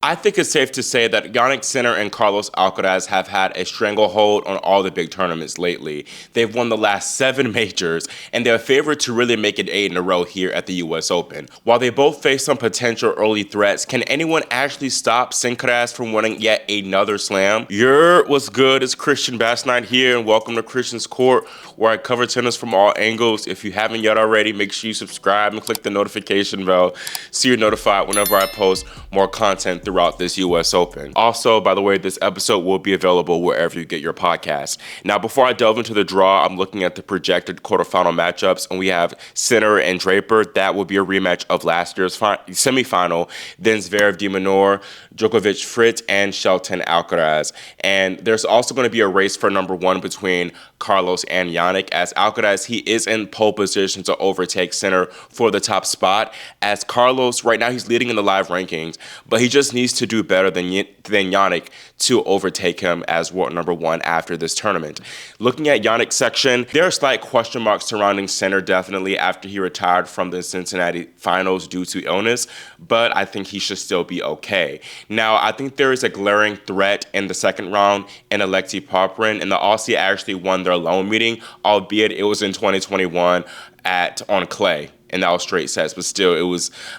I think it's safe to say that Jannik Sinner and Carlos Alcaraz have had a stranglehold on all the big tournaments lately. They've won the last 7 majors, and they're favored to really make it 8 in a row here at the US Open. While they both face some potential early threats, can anyone actually stop Sincaraz from winning yet another slam? What's good? It's Christian Bassnight here, and welcome to Christian's Court, where I cover tennis from all angles. If you haven't yet already, make sure you subscribe and click the notification bell so you're notified whenever I post more content throughout this US Open. Also, by the way, this episode will be available wherever you get your podcast. Now, before I delve into the draw, I'm looking at the projected quarterfinal matchups, and we have Sinner and Draper. That will be a rematch of last year's semifinal. Then Zverev, Minaur, Djokovic, Fritz, and Shelton, Alcaraz. And there's also going to be a race for number 1 between Carlos and Jannik, as Alcaraz, he is in pole position to overtake Sinner for the top spot, as Carlos, right now he's leading in the live rankings, but he just needs to do better than Jannik to overtake him as world number 1 after this tournament. Looking at Jannik's section, there are slight question marks surrounding Sinner definitely after he retired from the Cincinnati finals due to illness, but I think he should still be okay. Now, I think there is a glaring threat in the second round in Alexei Popyrin, and the Aussie actually won their lone meeting, albeit it was in 2021 on clay, and that was straight sets, but still,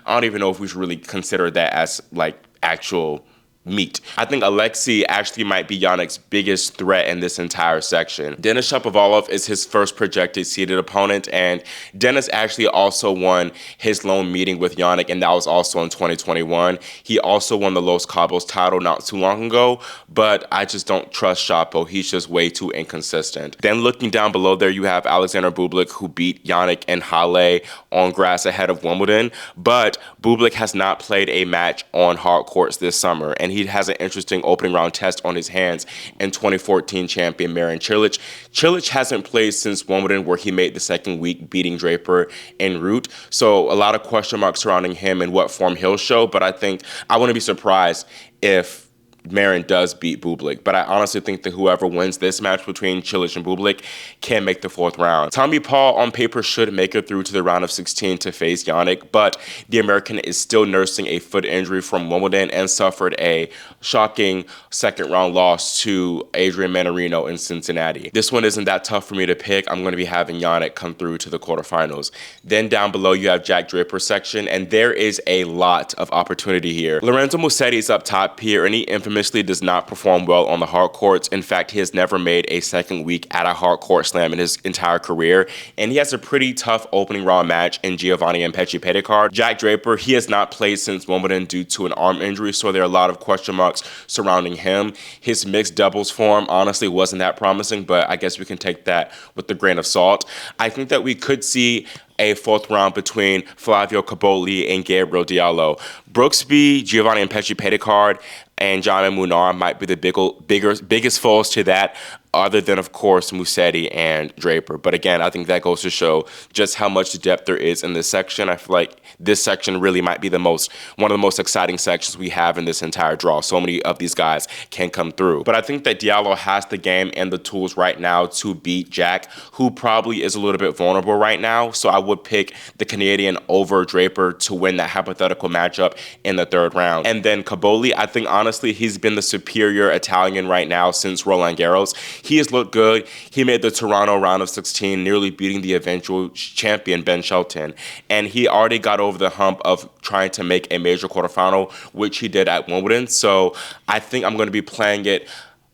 I don't even know if we should really consider that as like actual meet. I think Alexei actually might be Jannik's biggest threat in this entire section. Denis Shapovalov is his first projected seeded opponent, and Denis actually also won his lone meeting with Jannik, and that was also in 2021. He also won the Los Cabos title not too long ago, but I just don't trust Shapo. He's just way too inconsistent. Then looking down below there, you have Alexander Bublik, who beat Jannik and Halle on grass ahead of Wimbledon, but Bublik has not played a match on hard courts this summer, and he has an interesting opening round test on his hands in 2014 champion Marin Cilic. Cilic hasn't played since Wimbledon, where he made the second week, beating Draper en route. So a lot of question marks surrounding him and what form he'll show, but I think I wouldn't be surprised if Marin does beat Bublik, but I honestly think that whoever wins this match between Cilic and Bublik can make the 4th round. Tommy Paul on paper should make it through to the round of 16 to face Jannik, but the American is still nursing a foot injury from Wimbledon and suffered a shocking second round loss to Adrian Mannarino in Cincinnati. This one isn't that tough for me to pick. I'm going to be having Jannik come through to the quarterfinals. Then down below you have Jack Draper's section, and there is a lot of opportunity here. Lorenzo Musetti is up top here, and he infamously does not perform well on the hard courts. In fact, he has never made a second week at a hard court slam in his entire career, and he has a pretty tough opening round match in Giovanni Ampeci Petitcard. Jack Draper, he has not played since Wimbledon due to an arm injury, so there are a lot of question marks surrounding him. His mixed doubles form honestly wasn't that promising, but I guess we can take that with a grain of salt. I think that we could see a 4th round between Flavio Cobolli and Gabriel Diallo. Brooksby, Giovanni Ampeci Petitcard, and John Minaur might be the biggest foes to that, other than, of course, Musetti and Draper. But again, I think that goes to show just how much depth there is in this section. I feel like this section really might be one of the most exciting sections we have in this entire draw. So many of these guys can come through. But I think that Diallo has the game and the tools right now to beat Jack, who probably is a little bit vulnerable right now. So I would pick the Canadian over Draper to win that hypothetical matchup in the 3rd round. And then Cobolli, I think honestly he's been the superior Italian right now since Roland Garros. He has looked good. He made the Toronto round of 16, nearly beating the eventual champion Ben Shelton. And he already got over the hump of trying to make a major quarterfinal, which he did at Wimbledon. So I think I'm going to be playing it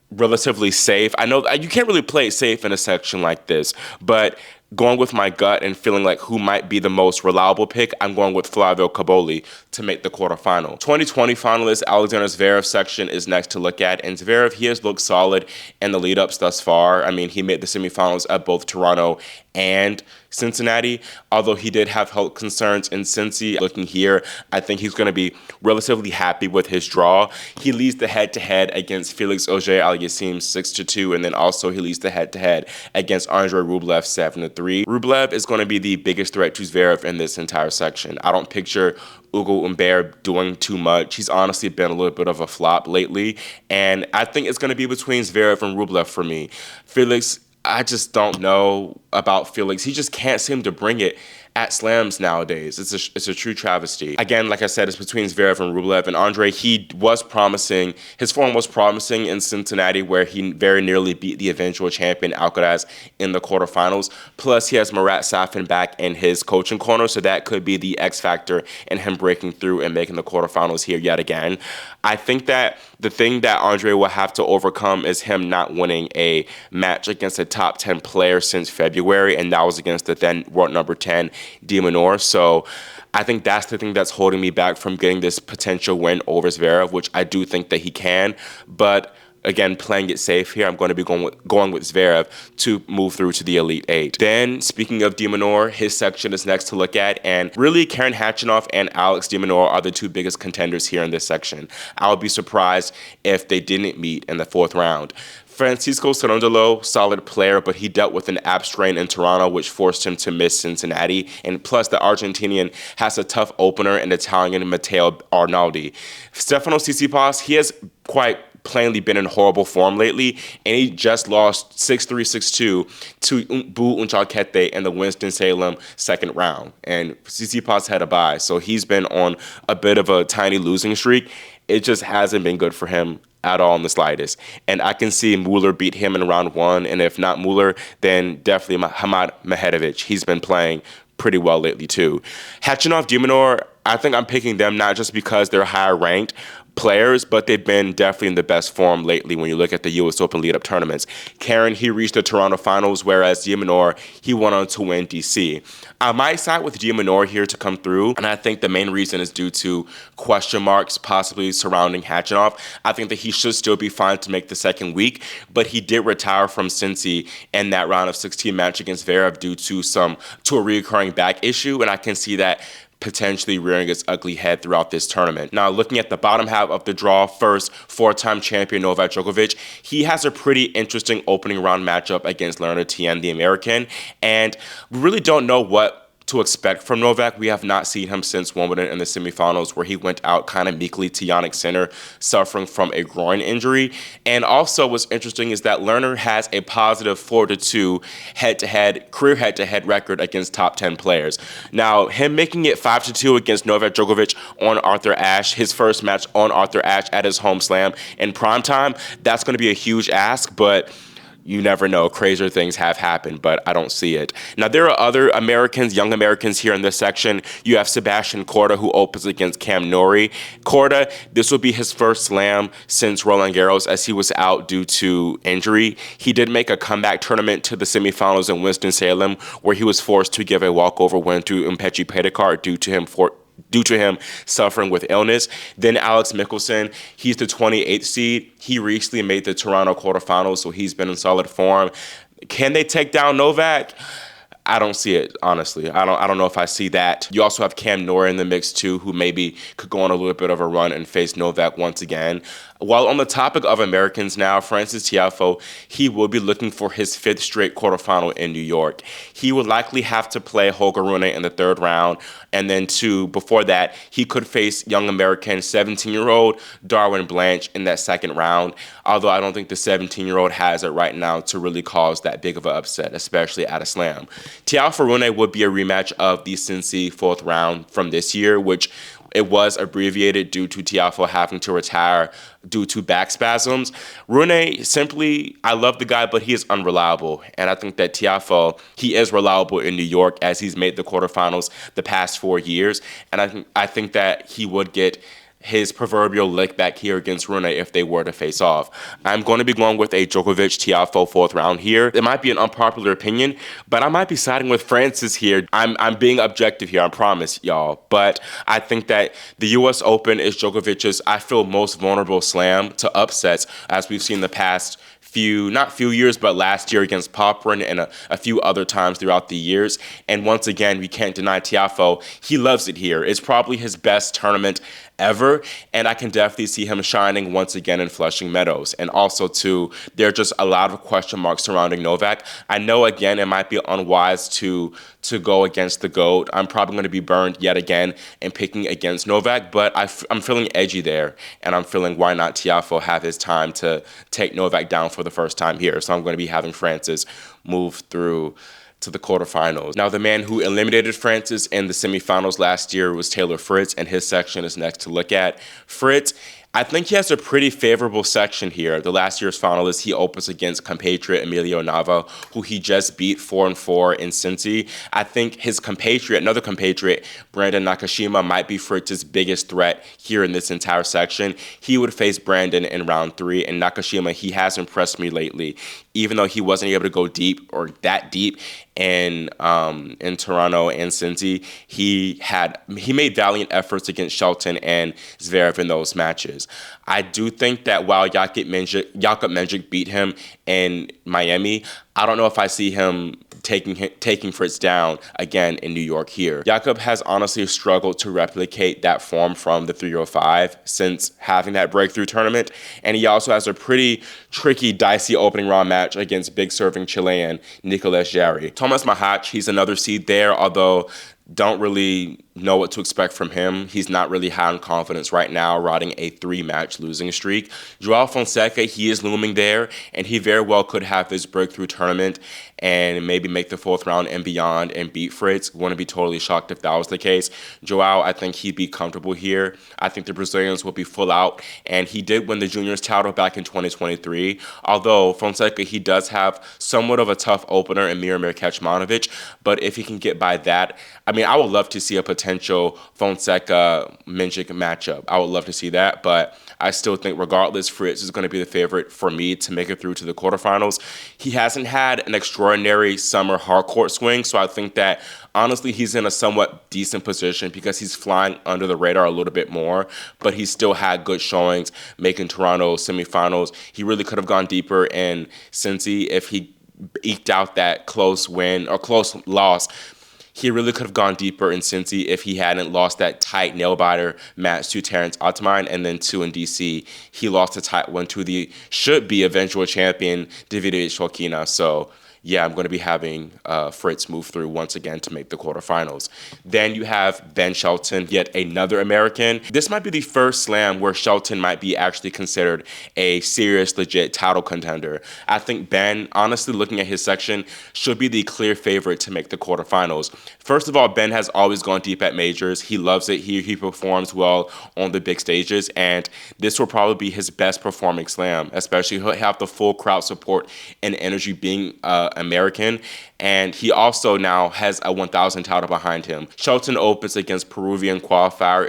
relatively safe. I know you can't really play it safe in a section like this, but going with my gut and feeling like who might be the most reliable pick, I'm going with Flavio Cobolli to make the quarterfinal. 2020 finalist Alexander Zverev section is next to look at, and Zverev, he has looked solid in the lead-ups thus far. I mean, he made the semifinals at both Toronto and Cincinnati, although he did have health concerns in Cincy. Looking here, I think he's going to be relatively happy with his draw. He leads the head-to-head against Felix Auger-Aliassime 6-2, and then also he leads the head-to-head against Andrei Rublev 7-3. Rublev is going to be the biggest threat to Zverev in this entire section. I don't picture Ugo Humbert doing too much. He's honestly been a little bit of a flop lately, and I think it's going to be between Zverev and Rublev for me. Felix, I just don't know about Felix. He just can't seem to bring it at slams nowadays. It's a true travesty. Again, like I said, it's between Zverev and Rublev. And Andre, he was promising, his form was promising in Cincinnati, where he very nearly beat the eventual champion Alcaraz in the quarterfinals. Plus, he has Marat Safin back in his coaching corner, so that could be the X factor in him breaking through and making the quarterfinals here yet again. I think that the thing that Andre will have to overcome is him not winning a match against a top 10 player since February, and that was against the then world number 10, Minaur. So I think that's the thing that's holding me back from getting this potential win over Zverev, which I do think that he can. But again, playing it safe here, I'm going to be going with Zverev to move through to the Elite Eight. Then, speaking of de Minaur, his section is next to look at, and really Karen Khachanov and Alex de Minaur are the two biggest contenders here in this section. I would be surprised if they didn't meet in the fourth round. Francisco Cerundolo, solid player, but he dealt with an ab strain in Toronto, which forced him to miss Cincinnati. And plus, the Argentinian has a tough opener in Italian Matteo Arnaldi. Stefano Tsitsipas, he has quite plainly been in horrible form lately, and he just lost 6-3, 6-2 to Bu Unchalkete in the Winston-Salem second round. And Tsitsipas had a bye, so he's been on a bit of a tiny losing streak. It just hasn't been good for him at all in the slightest. And I can see Muller beat him in round one, and if not Muller, then definitely Hamad Mehedevich. He's been playing pretty well lately too. Khachanov, de Minaur, I think I'm picking them not just because they're higher ranked players, but they've been definitely in the best form lately when you look at the U.S. Open lead-up tournaments. Karen, he reached the Toronto finals, whereas de Minaur, he went on to win D.C. I might side with de Minaur here to come through, and I think the main reason is due to question marks possibly surrounding Khachanov. I think that he should still be fine to make the second week, but he did retire from Cincy in that round of 16 match against Zverev due to a recurring back issue, and I can see that potentially rearing its ugly head throughout this tournament. Now, looking at the bottom half of the draw, first, four-time champion Novak Djokovic. He has a pretty interesting opening round matchup against Leonard Tien, the American, and we really don't know what to expect from Novak. We have not seen him since Wimbledon in the semifinals, where he went out kind of meekly to Jannik Sinner, suffering from a groin injury. And also what's interesting is that Lerner has a positive 4-2 career head-to-head record against top 10 players. Now, him making it 5-2 against Novak Djokovic on Arthur Ashe, his first match on Arthur Ashe at his home slam in primetime, that's going to be a huge ask, but you never know. Crazier things have happened, but I don't see it. Now, there are other Americans, young Americans here in this section. You have Sebastian Korda, who opens against Cam Norrie. Korda, this will be his first slam since Roland Garros, as he was out due to injury. He did make a comeback tournament to the semifinals in Winston-Salem, where he was forced to give a walkover win to Umpechi Pedikar due to him suffering with illness. Then Alex Michelsen, he's the 28th seed. He recently made the Toronto quarterfinals, so he's been in solid form. Can they take down Novak? I don't see it, honestly. I don't know if I see that. You also have Cam Norrie in the mix too, who maybe could go on a little bit of a run and face Novak once again. While on the topic of Americans now, Frances Tiafoe, he will be looking for his fifth straight quarterfinal in New York. He would likely have to play Holger Rune in the third round, and then before that, he could face young American 17-year-old Darwin Blanche in that second round, although I don't think the 17-year-old has it right now to really cause that big of an upset, especially at a slam. Tiafoe Rune would be a rematch of the Cincy fourth round from this year, which it was abbreviated due to Tiafoe having to retire due to back spasms. Rune, simply, I love the guy, but he is unreliable. And I think that Tiafoe, he is reliable in New York, as he's made the quarterfinals the past 4 years. And I think that he would get his proverbial lick back here against Rune if they were to face off. I'm going to be going with a Djokovic-Tiafoe fourth round here. It might be an unpopular opinion, but I might be siding with Francis here. I'm being objective here, I promise, y'all. But I think that the U.S. Open is Djokovic's, I feel, most vulnerable slam to upsets, as we've seen the past not few years, but last year against Poprin and a few other times throughout the years. And once again, we can't deny Tiafoe. He loves it here. It's probably his best tournament ever, and I can definitely see him shining once again in Flushing Meadows. And also, too, there are just a lot of question marks surrounding Novak. I know, again, it might be unwise to go against the GOAT. I'm probably going to be burned yet again in picking against Novak, but I'm feeling edgy there, and I'm feeling why not Tiafoe have his time to take Novak down for the first time here. So I'm going to be having Francis move through to the quarterfinals. Now, the man who eliminated Francis in the semifinals last year was Taylor Fritz, and his section is next to look at. Fritz, I think he has a pretty favorable section here. The last year's finalist, he opens against compatriot Emilio Nava, who he just beat 4-4 in Cincy. I think his compatriot, another compatriot, Brandon Nakashima, might be Fritz's biggest threat here in this entire section. He would face Brandon in round 3, and Nakashima, he has impressed me lately. Even though he wasn't able to go deep or that deep in Toronto and Cincy, he made valiant efforts against Shelton and Zverev in those matches. I do think that while Jakub Mendžić beat him in Miami, I don't know if I see him taking Fritz down again in New York here. Jakub has honestly struggled to replicate that form from the 305 since having that breakthrough tournament, and he also has a pretty tricky, dicey opening round match against big serving Chilean Nicolas Jarry. Tomas Machac, he's another seed there, although don't really know what to expect from him. He's not really high on confidence right now, riding a 3-match losing streak. Joao Fonseca, he is looming there, and he very well could have this breakthrough tournament and maybe make the 4th round and beyond and beat Fritz. Wouldn't be totally shocked if that was the case. Joao, I think he'd be comfortable here. I think the Brazilians will be full out, and he did win the juniors title back in 2023. Although Fonseca, he does have somewhat of a tough opener in Miomir Kecmanovic, but if he can get by that, I mean, I would love to see a potential Fonseca-Mendžić matchup. I would love to see that, but I still think regardless, Fritz is going to be the favorite for me to make it through to the quarterfinals. He hasn't had an extraordinary summer hardcourt swing, so I think that honestly he's in a somewhat decent position because he's flying under the radar a little bit more, but he still had good showings making Toronto semifinals. He really could have gone deeper in Cincy if he eked out that close win or close loss. He really could have gone deeper in Cincy if he hadn't lost that tight nail-biter match to Terence Ottoman, and then 2 in DC. He lost a tight one to the should-be eventual champion, Davidovich Fokina. So, yeah, I'm going to be having Fritz move through once again to make the quarterfinals. Then you have Ben Shelton, yet another American. This might be the first slam where Shelton might be actually considered a serious, legit title contender. I think Ben, honestly, looking at his section, should be the clear favorite to make the quarterfinals. First of all, Ben has always gone deep at majors. He loves it here. He performs well on the big stages, and this will probably be his best performing slam, especially he'll have the full crowd support and energy being American, and he also now has a 1,000 title behind him. Shelton opens against Peruvian qualifier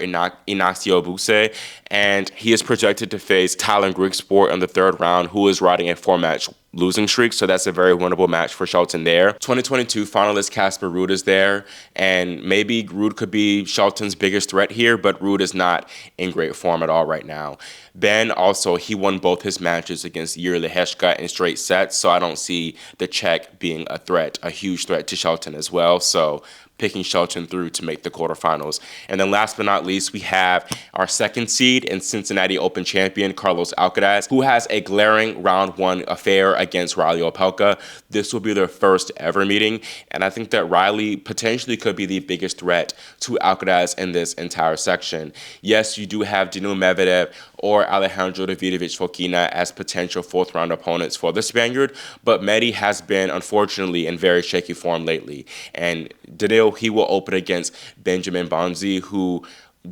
Ignacio Buse, and he is projected to face Tyler Grigsport in the 3rd round, who is riding a 4-match losing streak, so that's a very winnable match for Shelton there. 2022 finalist Casper Ruud is there, and maybe Ruud could be Shelton's biggest threat here, but Ruud is not in great form at all right now. Ben also, he won both his matches against Jiří Lehečka in straight sets, so I don't see the Czech being a threat, a huge threat to Shelton as well, so picking Shelton through to make the quarterfinals. And then last but not least, we have our 2nd seed and Cincinnati Open champion, Carlos Alcaraz, who has a glaring round 1 affair against Riley Opelka. This will be their first ever meeting, and I think that Riley potentially could be the biggest threat to Alcaraz in this entire section. Yes, you do have Daniil Medvedev or Alejandro Davidovich Fokina as potential 4th round opponents for the Spaniard, but Medi has been, unfortunately, in very shaky form lately. And Daniil, he will open against Benjamin Bonzi, who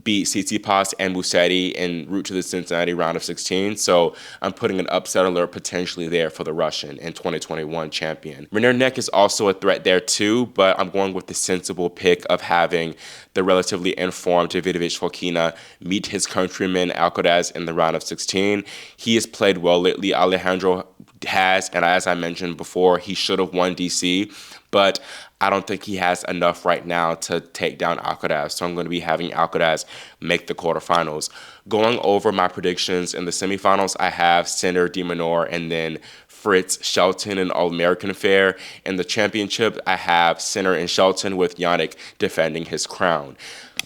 beat Tsitsipas and Musetti en route to the Cincinnati round of 16. So I'm putting an upset alert potentially there for the Russian and 2021 champion. Minaur is also a threat there too, but I'm going with the sensible pick of having the relatively informed Davidovich Fokina meet his countryman Alcaraz in the round of 16. He has played well lately. Alejandro has, and as I mentioned before, he should have won DC, but I don't think he has enough right now to take down Alcaraz, so I'm going to be having Alcaraz make the quarterfinals. Going over my predictions in the semifinals, I have Sinner, de Minaur, and then Fritz, Shelton, and All-American affair. In the championship, I have Sinner and Shelton with Jannik defending his crown.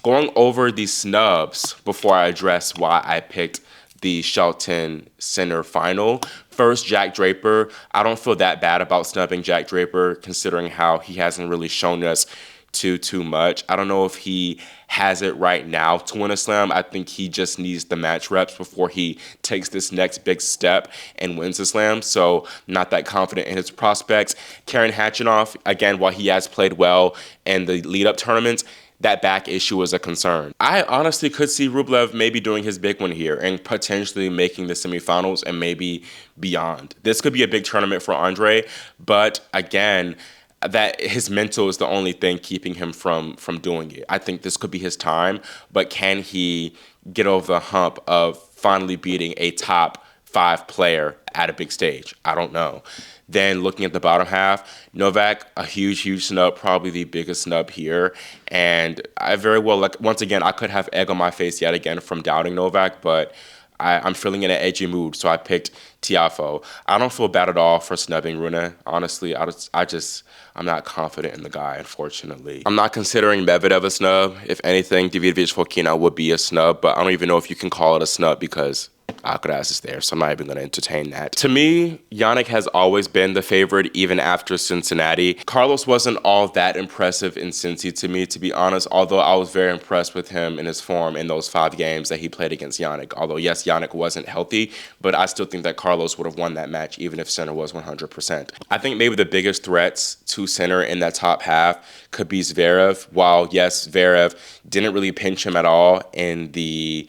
Going over the snubs before I address why I picked the Shelton Sinner final. First, Jack Draper. I don't feel that bad about snubbing Jack Draper, considering how he hasn't really shown us too much. I don't know if he has it right now to win a slam. I think he just needs the match reps before he takes this next big step and wins the slam. So not that confident in his prospects. Karen Khachanov, again, while he has played well in the lead-up tournaments, that back issue is a concern. I honestly could see Rublev maybe doing his big one here and potentially making the semifinals and maybe beyond. This could be a big tournament for Andre, but again, that his mental is the only thing keeping him from doing it. I think this could be his time, but can he get over the hump of finally beating a top 5 player at a big stage? I don't know. Then looking at the bottom half, Novak, a huge snub, probably the biggest snub here. And I very well, like, once again, I could have egg on my face yet again from doubting Novak, but I'm feeling in an edgy mood, so I picked Tiafoe. I don't feel bad at all for snubbing Rune. Honestly, I'm not confident in the guy, unfortunately. I'm not considering Medvedev a snub. If anything, Davidovich Fokina would be a snub, but I don't even know if you can call it a snub because Alcaraz is there, so I'm not even going to entertain that. To me, Jannik has always been the favorite, even after Cincinnati. Carlos wasn't all that impressive in Cincy to me, to be honest, although I was very impressed with him in his form in those 5 games that he played against Jannik. Although, yes, Jannik wasn't healthy, but I still think that Carlos would have won that match, even if Sinner was 100%. I think maybe the biggest threats to Sinner in that top half could be Zverev. While, yes, Zverev didn't really pinch him at all in the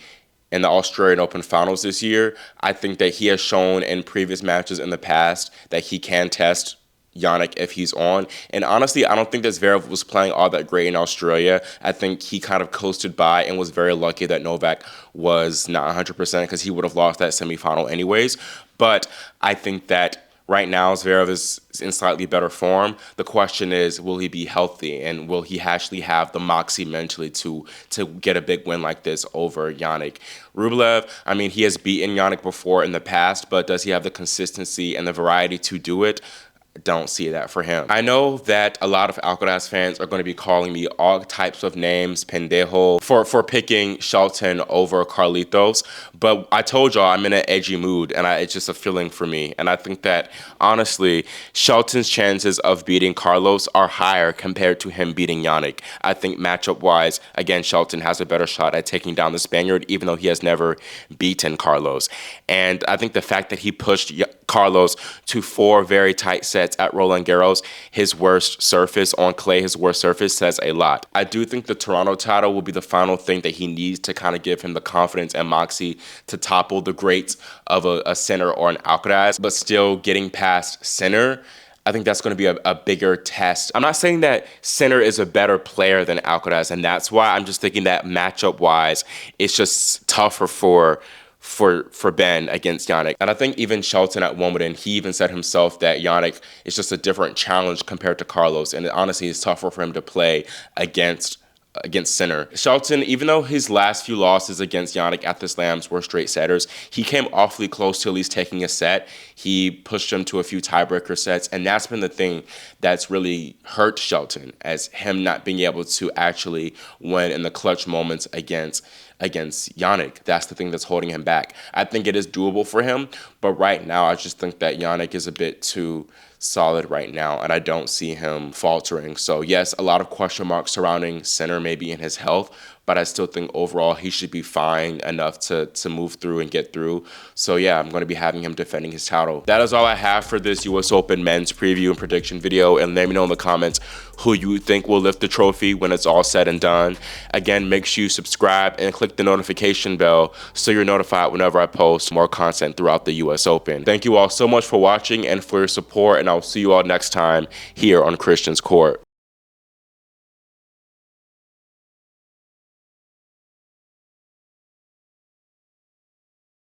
Australian Open finals this year, I think that he has shown in previous matches in the past that he can test Jannik if he's on. And honestly, I don't think that Zverev was playing all that great in Australia. I think he kind of coasted by and was very lucky that Novak was not 100% because he would have lost that semifinal anyways. But I think that right now, Zverev is in slightly better form. The question is, will he be healthy, and will he actually have the moxie mentally to get a big win like this over Jannik? Rublev, I mean, he has beaten Jannik before in the past, but does he have the consistency and the variety to do it? Don't see that for him. I know that a lot of Alcaraz fans are going to be calling me all types of names, pendejo, for picking Shelton over Carlitos, but I told y'all I'm in an edgy mood, and it's just a feeling for me. And I think that, honestly, Shelton's chances of beating Carlos are higher compared to him beating Jannik. I think matchup-wise, again, Shelton has a better shot at taking down the Spaniard, even though he has never beaten Carlos. And I think the fact that he pushed Carlos to 4 very tight sets at Roland Garros, his worst surface on clay, his worst surface, says a lot. I do think the Toronto title will be the final thing that he needs to kind of give him the confidence and moxie to topple the greats of a Sinner or an Alcaraz, but still getting past Sinner, I think that's going to be a bigger test. I'm not saying that Sinner is a better player than Alcaraz, and that's why I'm just thinking that matchup-wise, it's just tougher for Ben against Jannik. And I think even Shelton at Wimbledon, he even said himself that Jannik is just a different challenge compared to Carlos. And honestly, it's tougher for him to play against Sinner. Shelton, even though his last few losses against Jannik at the slams were straight setters, he came awfully close to at least taking a set. He pushed him to a few tiebreaker sets, and that's been the thing that's really hurt Shelton, as him not being able to actually win in the clutch moments against Jannik. That's the thing that's holding him back. I think it is doable for him, but right now I just think that Jannik is a bit too solid right now, and I don't see him faltering. So yes, a lot of question marks surrounding Sinner maybe in his health, but I still think overall he should be fine enough to move through and get through. So yeah, I'm going to be having him defending his title. That is all I have for this US Open men's preview and prediction video, and let me know in the comments who you think will lift the trophy when it's all said and done. Again, make sure you subscribe and click the notification bell so you're notified whenever I post more content throughout the US Open. Thank you all so much for watching and for your support, and I'll see you all next time here on Christian's Court.